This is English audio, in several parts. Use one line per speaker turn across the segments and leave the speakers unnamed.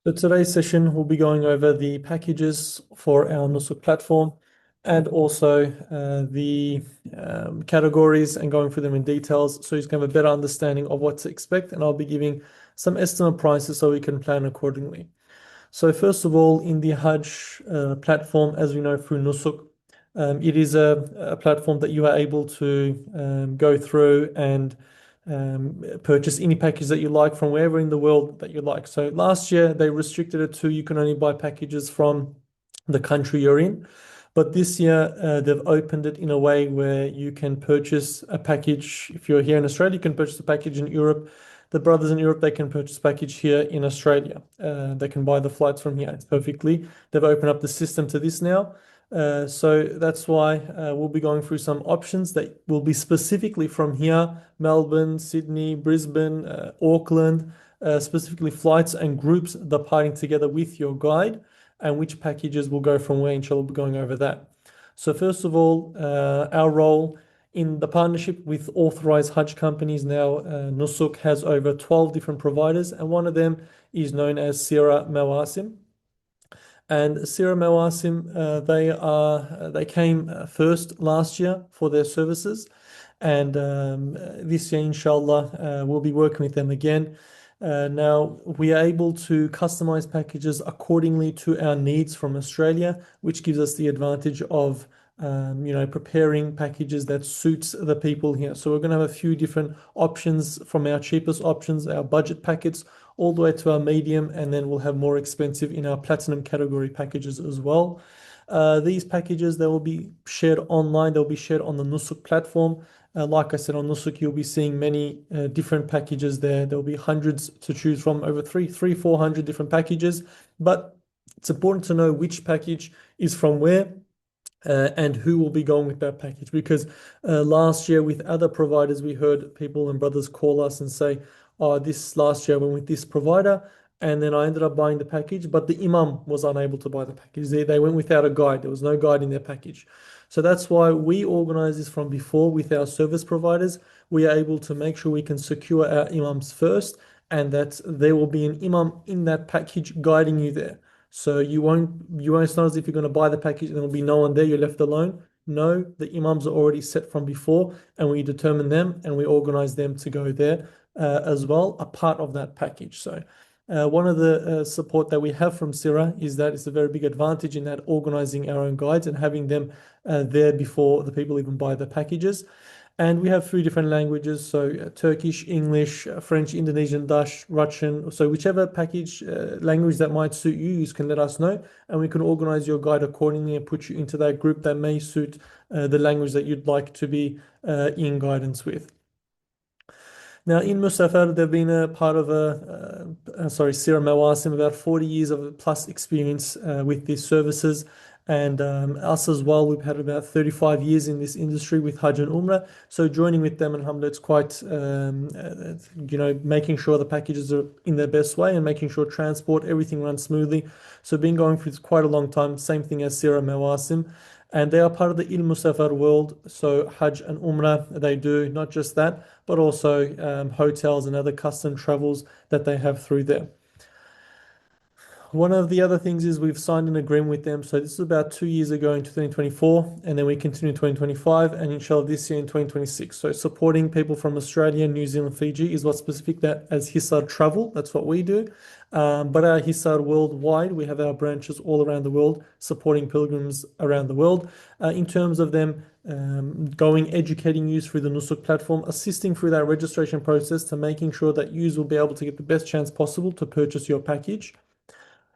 So today's session, we'll be going over the packages for our Nusuk platform and also the categories and going through them in details so you can have a better understanding of what to expect. And I'll be giving some estimate prices so we can plan accordingly. So first of all, in the Hajj platform, as we know through Nusuk, it is a platform that you are able to go through and purchase any package that you like from wherever in the world that you like. So last year they restricted it to you can only buy packages from the country you're in. But this year they've opened it in a way where you can purchase a package. If you're here in Australia, you can purchase a package in Europe. The brothers in Europe, they can purchase package here in Australia. They can buy the flights from here. It's perfectly. They've opened up the system to this now. So that's why we'll be going through some options that will be specifically from here, Melbourne, Sydney, Brisbane, Auckland, specifically flights and groups departing together with your guide and which packages will go from where, inshallah, we'll be going over that. So first of all, our role in the partnership with authorized Hajj companies now, Nusuk has over 12 different providers, and one of them is known as Sira Mawasim. And Sira Mawasim, they came first last year for their services, and this year, inshallah, we'll be working with them again. Now we are able to customize packages accordingly to our needs from Australia, which gives us the advantage of preparing packages that suits the people here. So we're going to have a few different options from our cheapest options, our budget packets, all the way to our medium, and then we'll have more expensive in our platinum category packages as well. These packages, they will be shared online. They'll be shared on the Nusuk platform. Like I said, on Nusuk, you'll be seeing many different packages there. There'll be hundreds to choose from, over 400 different packages. But it's important to know which package is from where and who will be going with that package. Because last year with other providers, we heard people and brothers call us and say, oh, this last year I went with this provider and then I ended up buying the package, but the imam was unable to buy the package. They went without a guide. There was no guide in their package. So that's why we organize this from before with our service providers. We are able to make sure we can secure our imams first and that there will be an imam in that package guiding you there. So it's not as if you're going to buy the package and there will be no one there, you're left alone. No, the imams are already set from before and we determine them and we organize them to go there as well, a part of that package. So one of the support that we have from Sira is that it's a very big advantage in that organizing our own guides and having them there before the people even buy the packages. And we have three different languages, so Turkish, English, French, Indonesian, Dutch, Russian. So whichever package language that might suit you, you can let us know, and we can organize your guide accordingly and put you into that group that may suit the language that you'd like to be in guidance with. Now, in Musafir, they've been a part of Sira Mawasim, about 40 years of plus experience with these services. And us as well, we've had about 35 years in this industry with Hajj and Umrah. So joining with them, alhamdulillah, it's quite, making sure the packages are in their best way and making sure transport, everything runs smoothly. So been going for quite a long time, same thing as Sira Mawasim. And they are part of the Il Musafir world. So Hajj and Umrah, they do not just that, but also hotels and other custom travels that they have through there. One of the other things is we've signed an agreement with them. So this is about 2 years ago in 2024, and then we continue in 2025, and inshallah this year in 2026. So supporting people from Australia, New Zealand, Fiji is what's specific that as Hisar Travel. That's what we do. But our Hisar worldwide, we have our branches all around the world, supporting pilgrims around the world. In terms of them going, educating you through the Nusuk platform, assisting through that registration process to making sure that you will be able to get the best chance possible to purchase your package.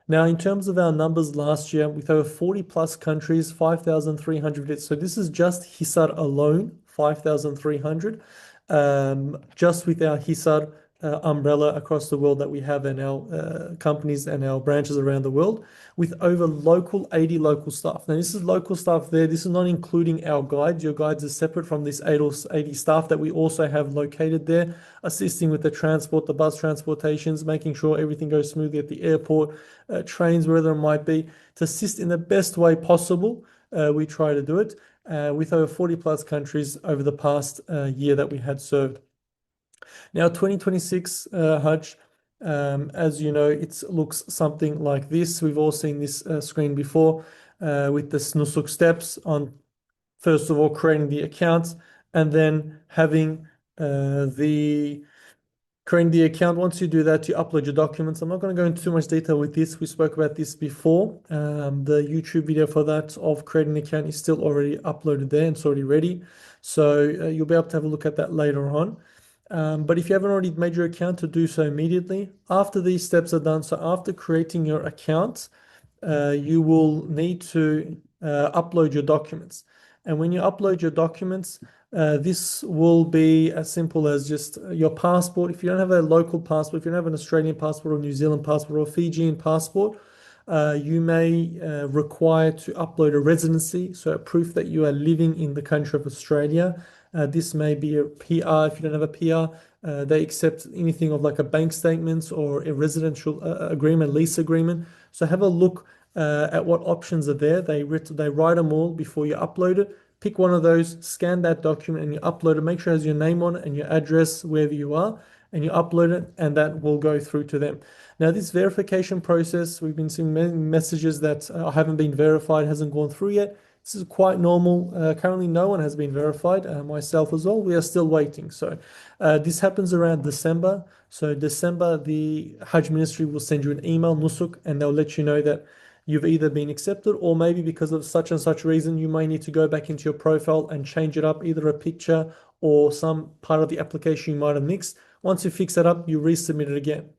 Now, in terms of our numbers last year, with over 40 plus countries, 5,300. So this is just Hisar alone, 5,300. Just with our Hisar umbrella across the world that we have and our companies and our branches around the world with over 80 local staff. Now, this is local staff there. This is not including our guides. Your guides are separate from this 80 staff that we also have located there, assisting with the transport, the bus transportations, making sure everything goes smoothly at the airport, trains, wherever it might be, to assist in the best way possible. We try to do it with over 40 plus countries over the past year that we had served. Now, 2026 Hajj, As you know, it looks something like this. We've all seen this screen before with the Nusuk steps on, first of all, creating the accounts and then having the creating the account. Once you do that, you upload your documents. I'm not going to go into too much detail with this. We spoke about this before. The YouTube video for that of creating an account is still already uploaded there and it's already ready. So you'll be able to have a look at that later on. But if you haven't already made your account, to do so immediately. After these steps are done, so after creating your account, you will need to upload your documents. And when you upload your documents, this will be as simple as just your passport. If you don't have a local passport, if you don't have an Australian passport or New Zealand passport or Fijian passport, you may require to upload a residency, so a proof that you are living in the country of Australia. This may be a PR. If you don't have a PR, they accept anything of like a bank statements or a residential agreement, lease agreement. So have a look at what options are there. They write them all before you upload it. Pick one of those, scan that document, and you upload it. Make sure it has your name on it and your address wherever you are, and you upload it, and that will go through to them. Now, this verification process, we've been seeing many messages that haven't been verified, hasn't gone through yet. This is quite normal. Currently, no one has been verified, myself as well. We are still waiting. So, this happens around December. So, December, the Hajj Ministry will send you an email, Nusuk, and they'll let you know that you've either been accepted or maybe because of such and such reason, you may need to go back into your profile and change it up, either a picture or some part of the application you might have mixed. Once you fix that up, you resubmit it again.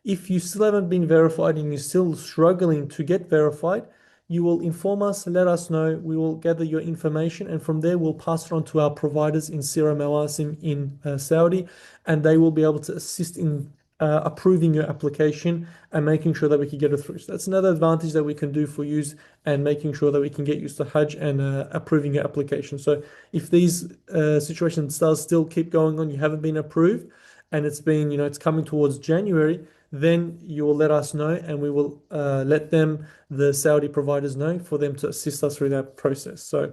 If you still haven't been verified and you're still struggling to get verified, you will inform us, let us know. We will gather your information, and from there, we'll pass it on to our providers in Sira Mawasim in Saudi, and they will be able to assist in approving your application and making sure that we can get it through. So that's another advantage that we can do for you and making sure that we can get used to Hajj and approving your application. So if these situations does still keep going on, you haven't been approved, and it's been, it's coming towards January, then you will let us know and we will let them, the Saudi providers, know for them to assist us through that process. So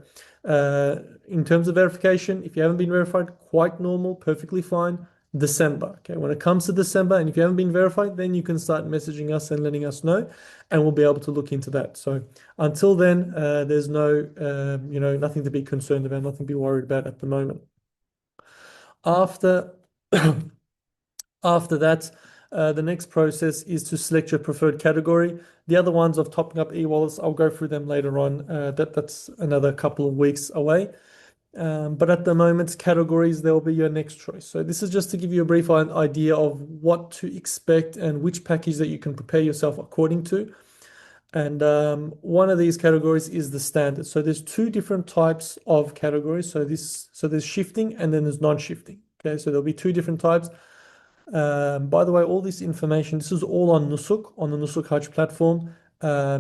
in terms of verification, if you haven't been verified, quite normal, perfectly fine. December. Okay, when it comes to December, and if you haven't been verified, then you can start messaging us and letting us know, and we'll be able to look into that. So until then, there's no, nothing to be concerned about, nothing to be worried about at the moment. After After that, the next process is to select your preferred category. The other ones of topping up e-wallets, I'll go through them later on. That's another couple of weeks away. But at the moment, categories, they'll be your next choice. So this is just to give you a brief idea of what to expect and which package that you can prepare yourself according to. And one of these categories is the standard. So there's two different types of categories. So there's shifting and then there's non-shifting. Okay, so there'll be two different types. By the way, all this information, this is all on Nusuk, on the NusukHajj platform.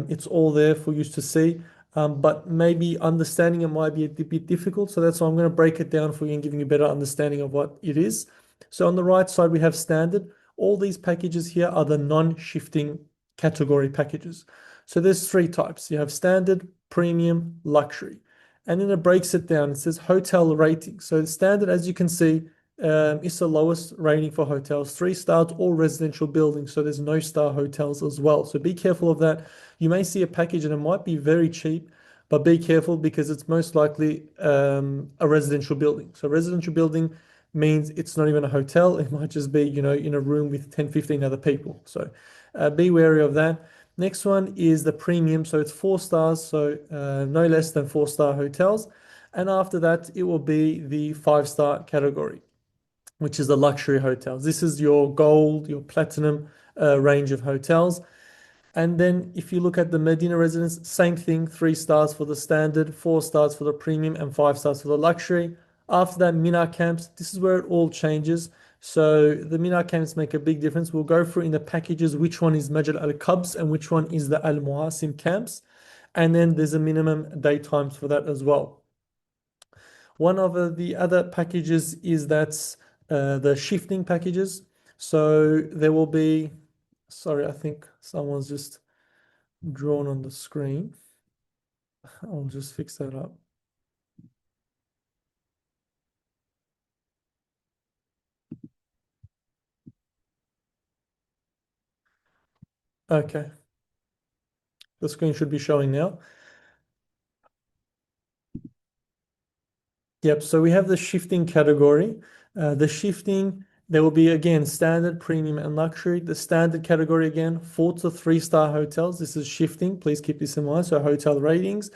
It's all there for you to see. But maybe understanding it might be a bit difficult. So that's why I'm going to break it down for you and giving you a better understanding of what it is. So on the right side, we have standard. All these packages here are the non-shifting category packages. So there's three types. You have standard, premium, luxury. And then it breaks it down. It says hotel rating. So the standard, as you can see, is the lowest rating for hotels, 3 stars, all residential buildings. So there's no star hotels as well. So be careful of that. You may see a package and it might be very cheap, but be careful because it's most likely a residential building. So residential building means it's not even a hotel. It might just be, in a room with 10, 15 other people. So be wary of that. Next one is the premium. So it's 4 stars, so no less than 4-star hotels. And after that, it will be the 5-star category, which is the luxury hotels. This is your gold, your platinum range of hotels. And then if you look at the Medina residence, same thing, 3 stars for the standard, 4 stars for the premium, and 5 stars for the luxury. After that, Mina camps, this is where it all changes. So the Mina camps make a big difference. We'll go through in the packages which one is Majal al-Qabs and which one is the Al-Muasim camps. And then there's a minimum day times for that as well. One of the other packages is that's the shifting packages. So there will be, sorry, I think someone's just drawn on the screen. I'll just fix that up. Okay, the screen should be showing now. Yep, so we have the shifting category. The shifting, there will be again standard, premium, and luxury. The standard category again, 4 to 3 star hotels. This is shifting. Please keep this in mind. So hotel ratings.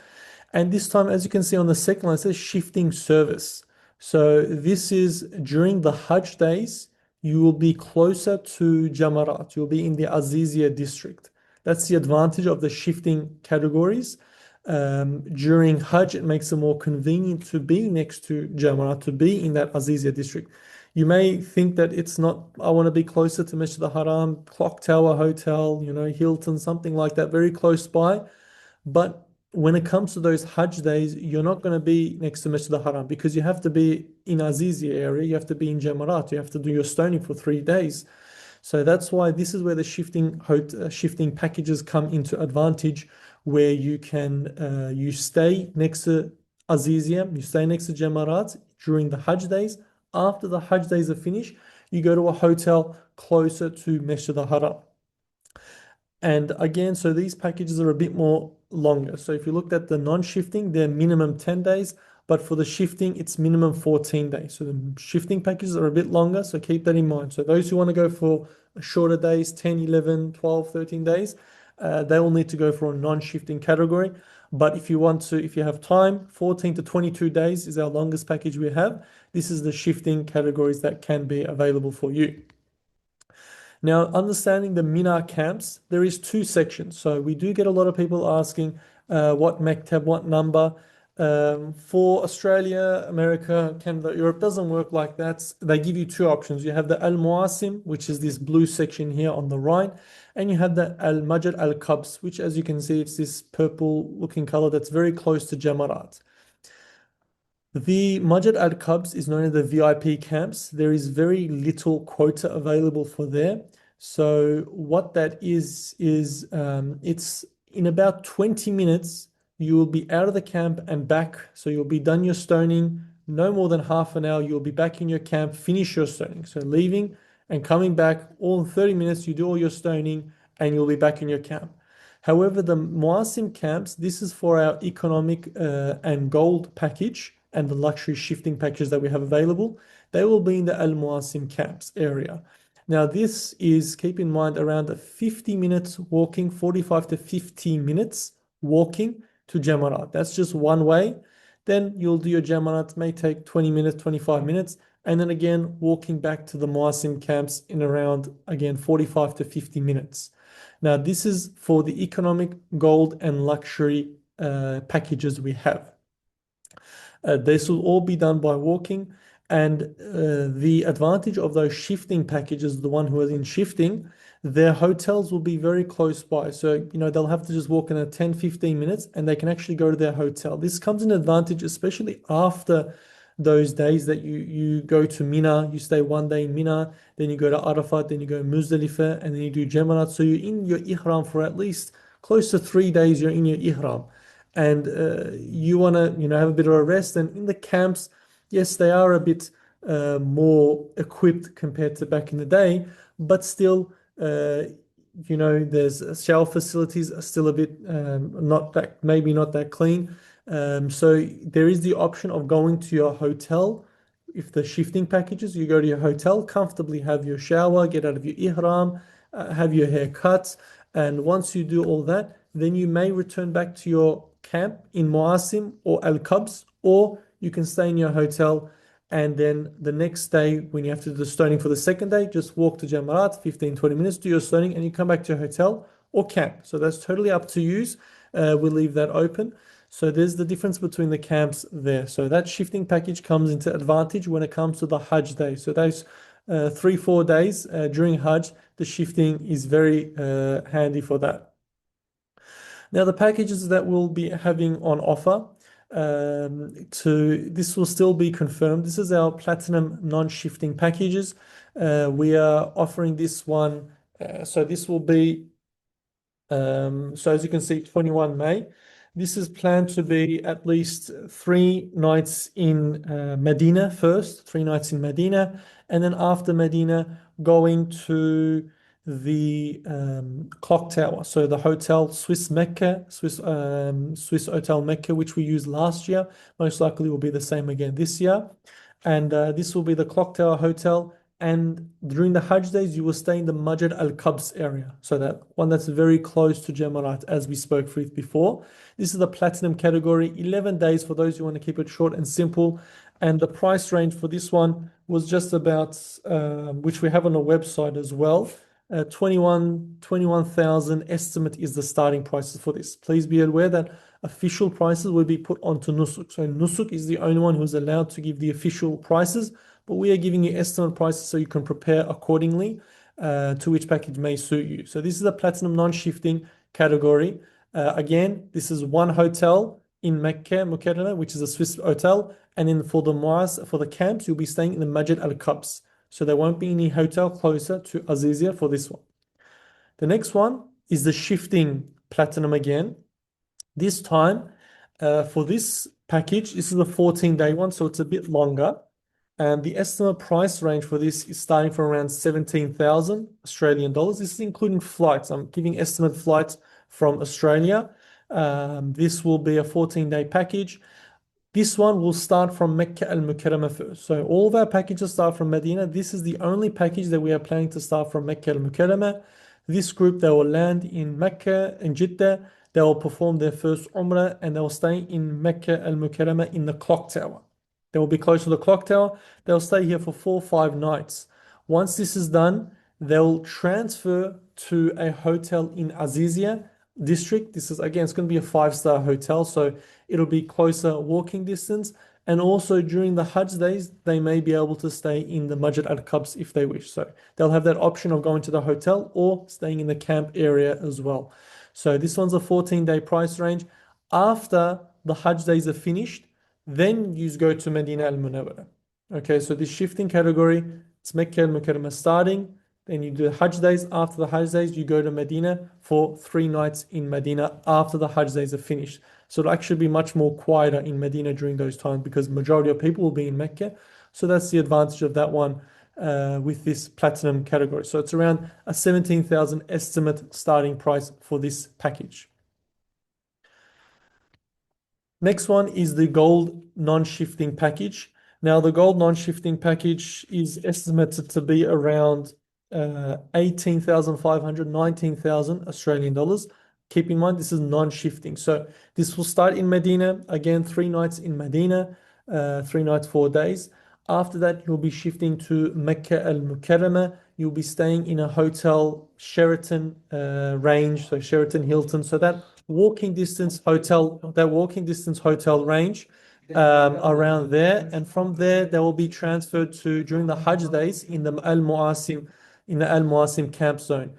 And this time, as you can see on the second line, it says shifting service. So this is during the Hajj days, you will be closer to Jamarat. You'll be in the Azizia district. That's the advantage of the shifting categories. During Hajj, it makes it more convenient to be next to Jamarat, to be in that Azizia district. You may think that it's not, I want to be closer to Masjid al-Haram, Clock Tower Hotel, Hilton, something like that, very close by. But when it comes to those Hajj days, you're not going to be next to Masjid al-Haram because you have to be in Azizia area, you have to be in Jamarat, you have to do your stoning for 3 days. So that's why this is where the shifting packages come into advantage, where you stay next to Azizia, you stay next to Jamarat during the Hajj days. After the Hajj days are finished, you go to a hotel closer to Masjid al-Haram. And again, so these packages are a bit more longer. So if you looked at the non-shifting, they're minimum 10 days, but for the shifting, it's minimum 14 days. So the shifting packages are a bit longer, so keep that in mind. So those who want to go for shorter days, 10, 11, 12, 13 days, they will need to go for a non-shifting category. But if you want to, if you have time, 14 to 22 days is our longest package we have. This is the shifting categories that can be available for you. Now, understanding the Mina camps, there is 2 sections. So we do get a lot of people asking what maktab, what number. For Australia, America, Canada, Europe, doesn't work like that. They give you 2 options. You have the Al Muasim, which is this blue section here on the right, and you have the Al Majid Al Qabs, which, as you can see, it's this purple looking color that's very close to Jamarat. The Majid Al Qabs is known as the VIP camps. There is very little quota available for there. So what that is it's in about 20 minutes, you will be out of the camp and back. So you'll be done your stoning, no more than half an hour. You'll be back in your camp, finish your stoning. So leaving and coming back, all in 30 minutes, you do all your stoning and you'll be back in your camp. However, the Muasim camps, this is for our economic and gold package and the luxury shifting package that we have available. They will be in the Al Muasim camps area. Now, this is, keep in mind, around 50 minutes walking, 45 to 50 minutes walking to Jamarat. That's just one way. Then you'll do your Jamarat, may take 20 minutes, 25 minutes. And then again, walking back to the Muasim camps in around, again, 45 to 50 minutes. Now, this is for the economic, gold, and luxury packages we have. This will all be done by walking. And the advantage of those shifting packages, the one who is in shifting, their hotels will be very close by. So, they'll have to just walk in a 10, 15 minutes and they can actually go to their hotel. This comes in advantage, especially after those days that you go to Mina, you stay one day in Mina, then you go to Arafat, then you go Muzdalifah, and then you do Jamarat. So you're in your ihram for at least close to 3 days, you're in your ihram. And you want to, have a bit of a rest. And in the camps, yes, they are a bit more equipped compared to back in the day, but still, there's shower facilities are still a bit not that, maybe not that clean. So there is the option of going to your hotel. If the shifting packages, you go to your hotel, comfortably have your shower, get out of your ihram, have your hair cut, and once you do all that, then you may return back to your camp in Muasim or Al Qabs, or you can stay in your hotel. And then the next day, when you have to do the stoning for the second day, just walk to Jamarat, 15, 20 minutes, do your stoning, and you come back to your hotel or camp. So that's totally up to you. We'll leave that open. So there's the difference between the camps there. So that shifting package comes into advantage when it comes to the Hajj day. So those 3, 4 days during Hajj, the shifting is very handy for that. Now, the packages that we'll be having on offer, this will still be confirmed. This is our platinum non-shifting packages. We are offering this one. So this will be, so as you can see, 21 May. This is planned to be at least 3 nights in Medina first, 3 nights in Medina, and then after Medina, going to the clock tower. So the hotel Swiss Mecca, Swiss Hotel Mecca, which we used last year, most likely will be the same again this year. And this will be the clock tower hotel. And during the Hajj days, you will stay in the Majid Al Qabs area. So that one that's very close to Jamarat, as we spoke with before. This is the platinum category, 11 days for those who want to keep it short and simple. And the price range for this one was just about, which we have on the website as well. 21,000 estimate is the starting prices for this. Please be aware that official prices will be put onto Nusuk. So Nusuk is the only one who's allowed to give the official prices, but we are giving you estimate prices so you can prepare accordingly to which package may suit you. So this is a platinum non-shifting category. Again, this is one hotel in Mecca Mukarramah, which is a Swiss hotel, and then for the camps, you'll be staying in the Majid Al Qabs. So there won't be any hotel closer to Azizia for this one. The next one is the shifting platinum again. This time, for this package, this is a 14-day one, so it's a bit longer. And the estimate price range for this is starting from around 17,000 Australian dollars. This is including flights. I'm giving estimate flights from Australia. This will be a 14-day package. This one will start from Mecca Al Mukarramah first. So all of our packages start from Medina. This is the only package that we are planning to start from Mecca Al Mukarramah. This group, they will land in Mecca, in Jeddah. They will perform their first Umrah and they will stay in Mecca Al Mukarramah in the clock tower. They will be close to the clock tower. They'll stay here for 4 or 5 nights. Once this is done, they'll transfer to a hotel in Azizia district. This is again, it's going to be a 5-star hotel, so it'll be closer walking distance. And also during the Hajj days, they may be able to stay in the Majid Al Qabs if they wish. So they'll have that option of going to the hotel or staying in the camp area as well. So this one's a 14-day price range. After the Hajj days are finished, then you go to Madinah Al Munawwara. Okay, so this shifting category, it's Mecca Al Mukarramah starting. Then you do the Hajj days. After the Hajj days, you go to Medina for 3 nights in Medina after the Hajj days are finished. So it'll actually be much more quieter in Medina during those times because majority of people will be in Mecca. So that's the advantage of that one with this platinum category. So it's around a 17,000 estimate starting price for this package. Next one is the gold non-shifting package. Now the gold non-shifting package is estimated to be around 18,500, 19,000 Australian dollars. Keep in mind, this is non-shifting. So this will start in Medina. Again, 3 nights in Medina, 3 nights, 4 days. After that, you'll be shifting to Mecca Al Mukarramah. You'll be staying in a hotel, Sheraton range, so Sheraton Hilton. So that walking distance hotel range around there. And from there, they will be transferred to during the Hajj days in the Al Muasim camp zone.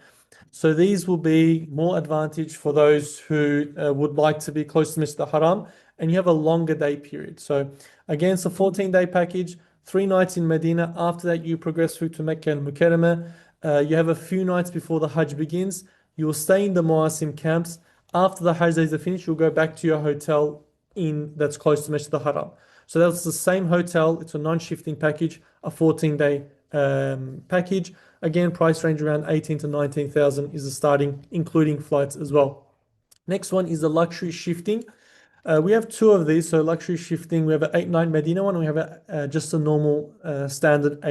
So these will be more advantage for those who would like to be close to Masjid al-Haram and you have a longer day period. So again, it's a 14-day package, 3 nights in Medina. After that, you progress through to Mecca and Mukarramah. You have a few nights before the Hajj begins. You will stay in the Muasim camps. After the Hajj days are finished, you'll go back to your hotel that's close to Masjid al-Haram. So that's the same hotel. It's a non-shifting package, a 14-day package. Again, price range around 18 to 19,000 is the starting, including flights as well. Next one is the luxury shifting. We have 2 of these. So luxury shifting, we have an 8-night Medina one, and we have just a normal standard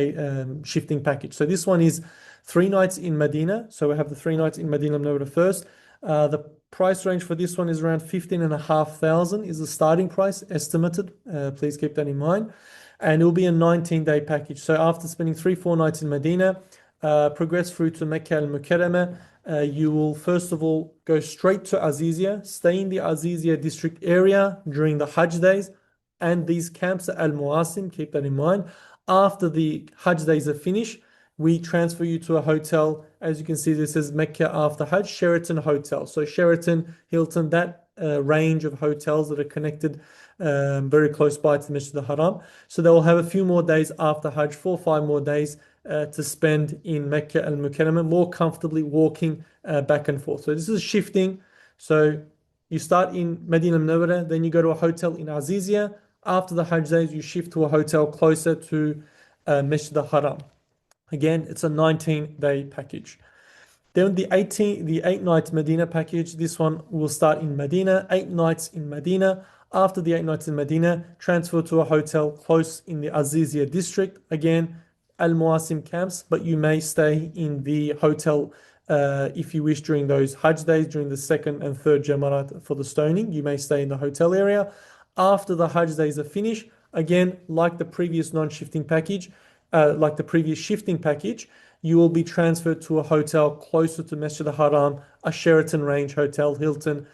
shifting package. So this one is 3 nights in Medina. So we have the 3 nights in Medina Munawwara first. The price range for this one is around 15,500 is the starting price estimated. Please keep that in mind. And it will be a 19-day package. So after spending 3-4 nights in Medina, progress through to Mecca Al Mukarramah. You will first of all go straight to Azizia, stay in the Azizia district area during the Hajj days, and these camps are Al Muasim, keep that in mind. After the Hajj days are finished, we transfer you to a hotel. As you can see, this is Mecca after Hajj, Sheraton Hotel. So Sheraton, Hilton, that range of hotels that are connected very close by to the Masjid al-Haram. So they will have a few more days after Hajj, 4 or 5 more days to spend in Mecca Al Mukarramah, more comfortably walking back and forth. So this is shifting. So you start in Medina Munawwara, then you go to a hotel in Azizia. After the Hajj days, you shift to a hotel closer to Masjid al-Haram. Again, it's a 19-day package. Then the 8 night Medina package, this one will start in Medina, 8 nights in Medina. After the 8 nights in Medina, transfer to a hotel close in the Azizia district. Again, Al Muasim camps, but you may stay in the hotel if you wish during those Hajj days, during the second and third Jamarat for the stoning. You may stay in the hotel area. After the Hajj days are finished, again, like the previous non-shifting package, like the previous shifting package, you will be transferred to a hotel closer to Masjid al-Haram, a Sheraton Range Hotel, Hilton,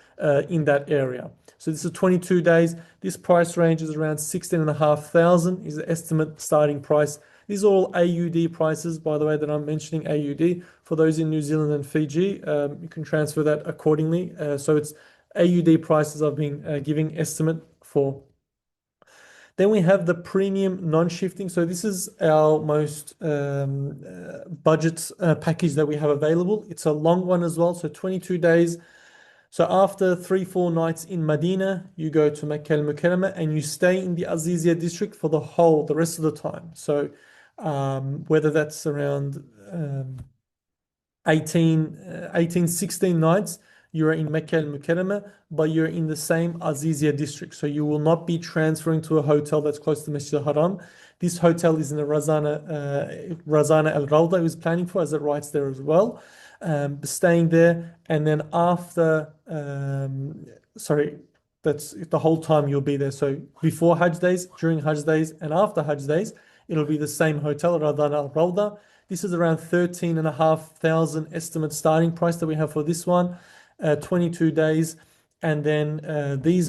in that area. So this is 22 days. This price range is around 16,500 is the estimate starting price. These are all AUD prices, by the way, that I'm mentioning AUD. For those in New Zealand and Fiji, you can transfer that accordingly. So it's AUD prices I've been giving estimate for. Then we have the premium non-shifting. So this is our most budget package that we have available. It's a long one as well, so 22 days. So after 3-4 nights in Medina, you go to Mecca al-Mukarramah and you stay in the Azizia district for the rest of the time. So whether that's around 16 nights, you're in Mecca al-Mukarramah, but you're in the same Azizia district. So you will not be transferring to a hotel that's close to Masjid al-Haram. This hotel is in the Razana al-Rawda, who's planning for, as it writes there as well. Staying there, and then sorry, that's the whole time you'll be there. So before Hajj days, during Hajj days, and after Hajj days, it'll be the same hotel, Razana al-Rawda. This is around 13,500 estimate starting price that we have for this one, 22 days. And then they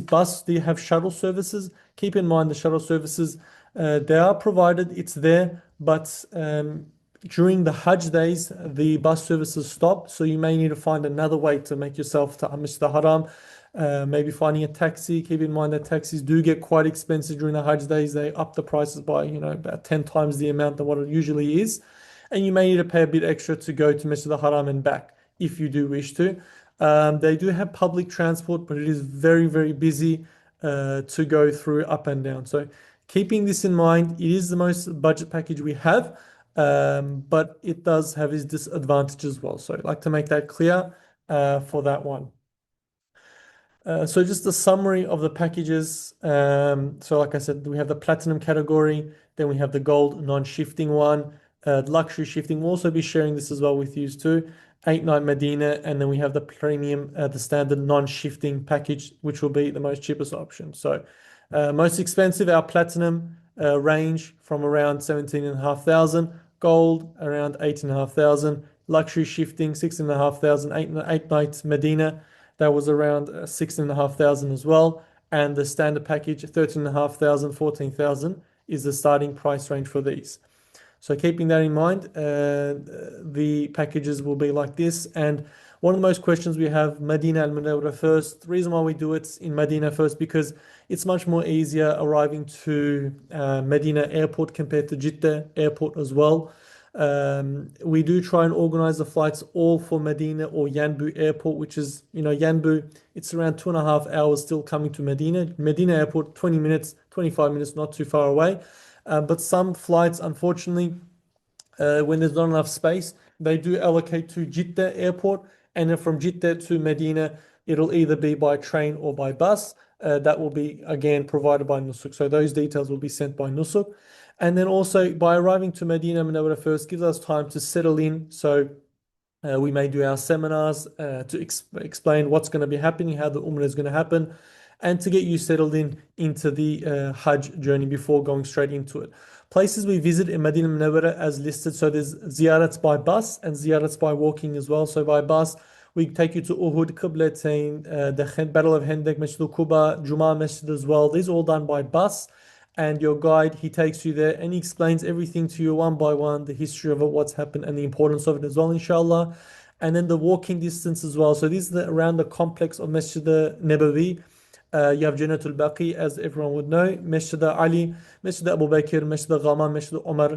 have shuttle services. Keep in mind the shuttle services, they are provided, it's there, but during the Hajj days, the bus services stop. So you may need to find another way to make yourself to Masjid al-Haram. Maybe finding a taxi. Keep in mind that taxis do get quite expensive during the Hajj days. They up the prices by, about 10 times the amount than what it usually is. And you may need to pay a bit extra to go to Masjid al-Haram and back if you do wish to. They do have public transport, but it is very, very busy to go through up and down. So keeping this in mind, it is the most budget package we have, but it does have its disadvantages as well. So I'd like to make that clear for that one. So just a summary of the packages. So like I said, we have the platinum category, then we have the gold non-shifting one, luxury shifting. We'll also be sharing this as well with you too. 8 night Medina, and then we have the premium, the standard non-shifting package, which will be the most cheapest option. So most expensive, our platinum range from around 17,500, gold around 18,500, luxury shifting 6,500, 8 nights Medina, that was around 6,500 as well. And the standard package, 13,500, 14,000 is the starting price range for these. So keeping that in mind, the packages will be like this. And one of the most questions we have, Medina al Munawwara first. The reason why we do it in Medina first, because it's much more easier arriving to Medina airport compared to Jeddah airport as well. We do try and organize the flights all for Medina or Yanbu airport, which is, Yanbu, it's around 2.5 hours still coming to Medina. Medina airport, 20 minutes, 25 minutes, not too far away. But some flights, unfortunately, when there's not enough space, they do allocate to Jeddah airport. And then from Jeddah to Medina, it'll either be by train or by bus. That will be, again, provided by Nusuk. So those details will be sent by Nusuk. And then also by arriving to Medina Munawwara first gives us time to settle in. So we may do our seminars to explain what's going to be happening, how the Umrah is going to happen, and to get you settled into the Hajj journey before going straight into it. Places we visit in Madinah Munawwara as listed. So there's ziyarats by bus and ziyarats by walking as well. So by bus, we take you to Uhud, Qiblatain, the Battle of Hendek, Masjid al-Quba, Jummah Masjid as well. These are all done by bus. And your guide, he takes you there and he explains everything to you one by one, the history of it, what's happened, and the importance of it as well, inshallah. And then the walking distance as well. So this is around the complex of Masjid Nabawi. You have Jannatul Baqi, as everyone would know, Masjid Ali, Masjid Abu Bakr, Masjid Ghama, Masjid Umar,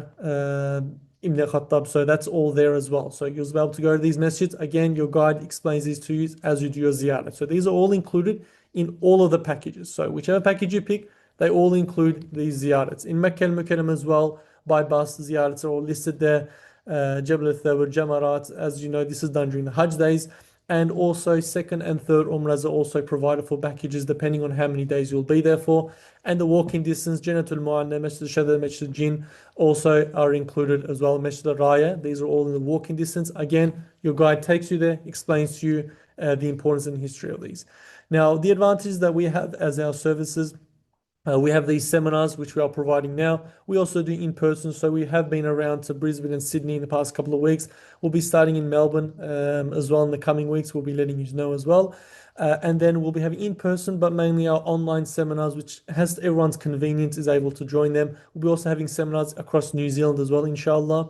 Ibn Khattab. So that's all there as well. So you'll be able to go to these masjids. Again, your guide explains these to you as you do your ziyarah. So these are all included in all of the packages. So whichever package you pick, they all include these ziyarats. In Mecca al-Mukarramah as well, by bus, ziyarats are all listed there. Jabal al-Thawr, Jamarat. As you know, this is done during the Hajj days. And also, second and third Umrahs are also provided for packages depending on how many days you'll be there for. And the walking distance, Jannatul Mu'anna, Masjid al-Shadda, Masjid al-Jinn also are included as well. Masjid al-Raya, these are all in the walking distance. Again, your guide takes you there, explains to you the importance and history of these. Now, the advantages that we have as our services, we have these seminars which we are providing now. We also do in person, so we have been around to Brisbane and Sydney in the past couple of weeks. We'll be starting in Melbourne as well in the coming weeks. We'll be letting you know as well. And then we'll be having in person, but mainly our online seminars, which has everyone's convenience is able to join them. We'll be also having seminars across New Zealand as well, inshallah.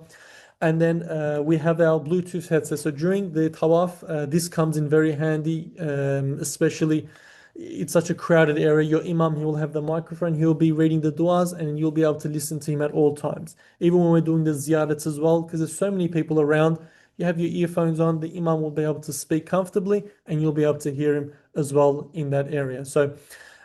And then we have our Bluetooth headset. So during the tawaf, this comes in very handy, especially it's such a crowded area. Your imam, he will have the microphone, he'll be reading the du'as, and you'll be able to listen to him at all times. Even when we're doing the ziyarats as well, because there's so many people around, you have your earphones on, the imam will be able to speak comfortably, and you'll be able to hear him as well in that area. So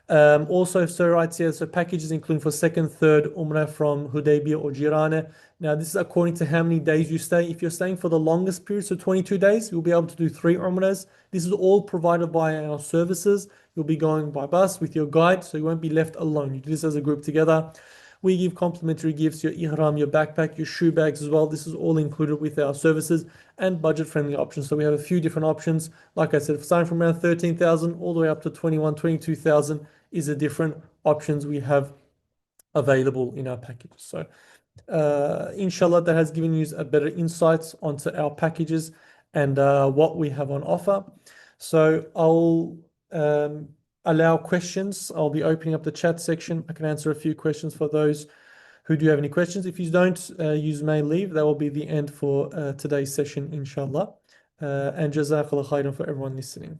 also, so right here, so packages including for second, third Umrah from Hudaybiyah or Jirana. Now, this is according to how many days you stay. If you're staying for the longest period, so 22 days, you'll be able to do 3 Umrahs. This is all provided by our services. You'll be going by bus with your guide, so you won't be left alone. You do this as a group together. We give complimentary gifts, your ihram, your backpack, your shoe bags as well. This is all included with our services and budget-friendly options. So we have a few different options. Like I said, starting from around 13,000 all the way up to 21, 22,000 is the different options we have available in our packages. So inshallah, that has given you a better insights onto our packages and what we have on offer. So I'll allow questions. I'll be opening up the chat section. I can answer a few questions for those who do have any questions. If you don't, you may leave. That will be the end for today's session, inshallah. And jazakallah khairan for everyone listening.